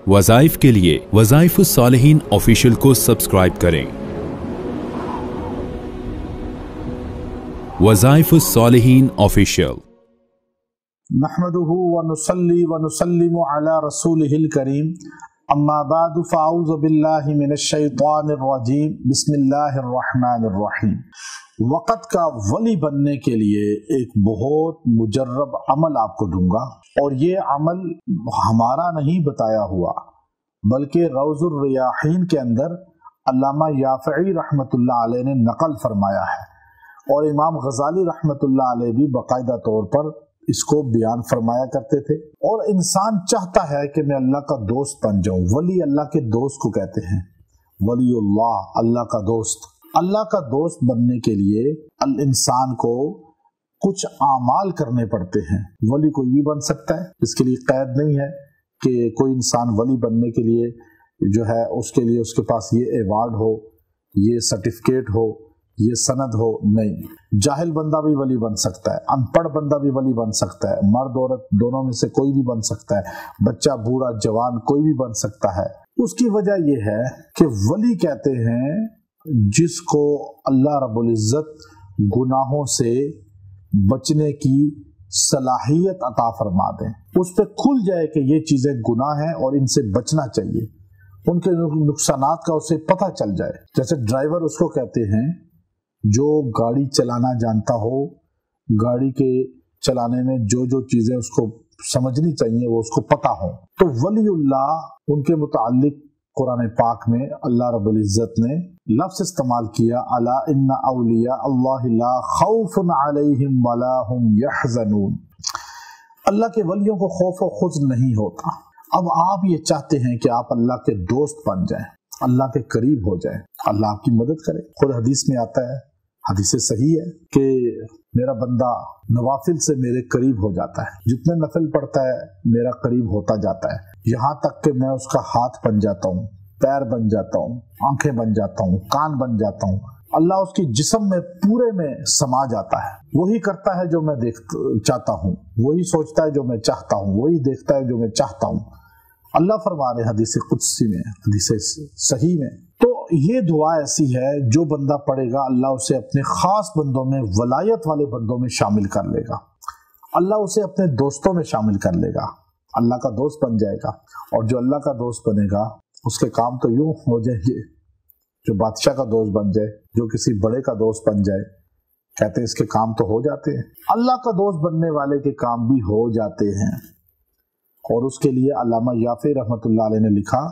वज़ाइफ के लिए वज़ाइफुस्सालिहीन ऑफिशियल को सब्सक्राइब करें। वज़ाइफुस्सालिहीन ऑफिशियल। नहमदुहु व नुसल्ली व नुसल्लिमु अला रसूलिहिल करीम, अम्मा बादु फ़अऊज़ु बिल्लाहि मिनश शैतानिर रजीम, बिस्मिल्लाहिर रहमानिर रहीम। वक़्त का वली बनने के लिए एक बहुत मुजर्रब अमल आपको दूंगा, और ये अमल हमारा नहीं बताया हुआ बल्कि रौज़ुर रियाहीन के अंदर अल्लामा याफ़ई रहमतुल्लाह अलैह ने नकल फरमाया है, और इमाम गज़ाली रहमतुल्लाह अलैह भी बाकायदा तौर पर इसको बयान फरमाया करते थे। और इंसान चाहता है कि मैं अल्लाह का दोस्त बन जाऊं। वली अल्लाह के दोस्त को कहते हैं, वलीउल्लाह, अल्लाह का दोस्त। अल्लाह का दोस्त बनने के लिए इंसान को कुछ आमाल करने पड़ते हैं। वली कोई भी बन सकता है, इसके लिए कैद नहीं है कि कोई इंसान वली बनने के लिए जो है उसके लिए उसके पास ये अवार्ड हो, ये सर्टिफिकेट हो, ये सनद हो। नहीं, जाहिल बंदा भी वली बन सकता है, अनपढ़ बंदा भी वली बन सकता है, मर्द औरत दोनों में से कोई भी बन सकता है, बच्चा बूढ़ा जवान कोई भी बन सकता है। उसकी वजह यह है कि वली कहते हैं जिसको अल्लाह रब्बुल इज्जत गुनाहों से बचने की सलाहियत अता फरमा दें, उस पे खुल जाए कि ये चीजें गुनाह हैं और इनसे बचना चाहिए, उनके नुकसानात का उसे पता चल जाए। जैसे ड्राइवर उसको कहते हैं जो गाड़ी चलाना जानता हो, गाड़ी के चलाने में जो जो चीजें उसको समझनी चाहिए वो उसको पता हो। तो वलीउल्लाह उनके मुताल्लिक कुरान पाक में अल्लाह रब्बुल इज्जत ने लफ्ज़ इस्तेमाल किया, अला इन्ना औलिया अल्लाह ला खौफुन अलैहिम वला हुम यहज़नून। अल्लाह के वलियों को खौफ और खुज़ नहीं होता। अब आप ये चाहते हैं कि आप अल्लाह के दोस्त बन जाएं, अल्लाह के करीब हो जाएं, अल्लाह आपकी मदद करे। खुद हदीस में आता है, हदीस सही है कि मेरा बंदा नवाफिल से मेरे करीब हो जाता है, जितने नफिल पढ़ता है मेरा करीब होता जाता है, यहाँ तक कि मैं उसका हाथ बन जाता हूँ, पैर बन जाता हूँ, आंखें बन जाता हूँ, कान बन जाता हूँ। अल्लाह उसकी जिस्म में पूरे में समा जाता है। वही करता है जो मैं चाहता हूँ, वही सोचता है जो मैं चाहता हूँ, वही देखता है जो मैं चाहता हूँ। अल्लाह फरमा रहे हदीस कुदसी में, हदीस सही में। तो ये दुआ ऐसी है जो बंदा पढ़ेगा अल्लाह उसे अपने खास बंदों में, वलायत वाले बंदों में शामिल कर लेगा, अल्लाह उसे अपने दोस्तों में शामिल कर लेगा, अल्लाह का दोस्त बन जाएगा। और जो अल्लाह का दोस्त बनेगा उसके काम तो यूं हो जाएंगे, जो बादशाह का दोस्त बन जाए, जो किसी बड़े का दोस्त बन जाए, कहते हैं इसके काम तो हो जाते हैं। अल्लाह का दोस्त बनने वाले के काम भी हो जाते हैं। और उसके लिए अल्लामा याफ़ई रहमतुल्लाह अलैह ने लिखा,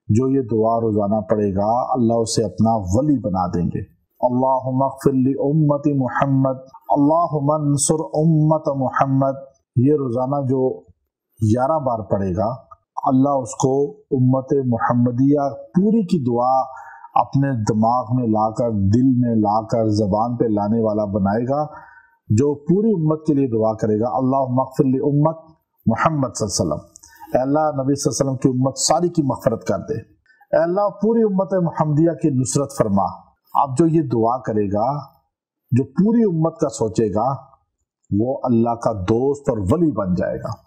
जो ये दुआ रोजाना पढ़ेगा अल्लाह उसे अपना वली बना देंगे। अल्लाहुम्मा अग़फ़िर लि उम्मति मुहम्मद, अल्लाहुम्मा अंसुर उम्मत मुहम्मद। ये रोजाना जो 11 बार पढ़ेगा अल्लाह उसको उम्मत मुहम्मदिया पूरी की दुआ अपने दिमाग में लाकर, दिल में लाकर, जबान पे लाने वाला बनाएगा, जो पूरी उम्मत के लिए दुआ करेगा। अल्लाहुम्मा अग़फ़िर लि उम्मत मुहम्मद सल्लल्लाहु अलैहि वसल्लम, अल्लाह नबी सल्लल्लाहु अलैहि वसल्लम की उम्मत सारी की मग़फ़िरत कर दे, अल्लाह पूरी उम्मत मुहम्मदिया की नुसरत फरमा। अब जो ये दुआ करेगा, जो पूरी उम्मत का सोचेगा, वो अल्लाह का दोस्त और वली बन जाएगा।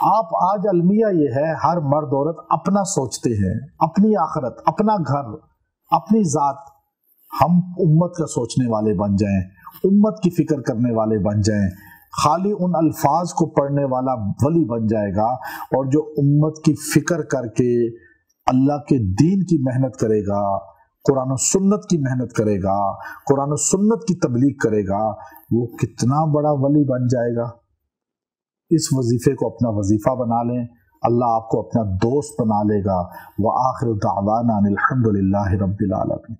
आप आज अलमिया ये है, हर मर्द औरत अपना सोचते हैं, अपनी आखिरत, अपना घर, अपनी जात। हम उम्मत का सोचने वाले बन जाएं, उम्मत की फिक्र करने वाले बन जाएं, खाली उन अल्फाज को पढ़ने वाला वली बन जाएगा। और जो उम्मत की फिक्र करके अल्लाह के दीन की मेहनत करेगा, कुरान और सुन्नत की मेहनत करेगा, कुरान और सुन्नत की तबलीग करेगा, वो कितना बड़ा वली बन जाएगा। इस वजीफे को अपना वजीफा बना लें, अल्लाह आपको अपना दोस्त बना लेगा। व आखिर दावाना अनिल हम्दुलिल्लाहि रब्बिल आलमीन।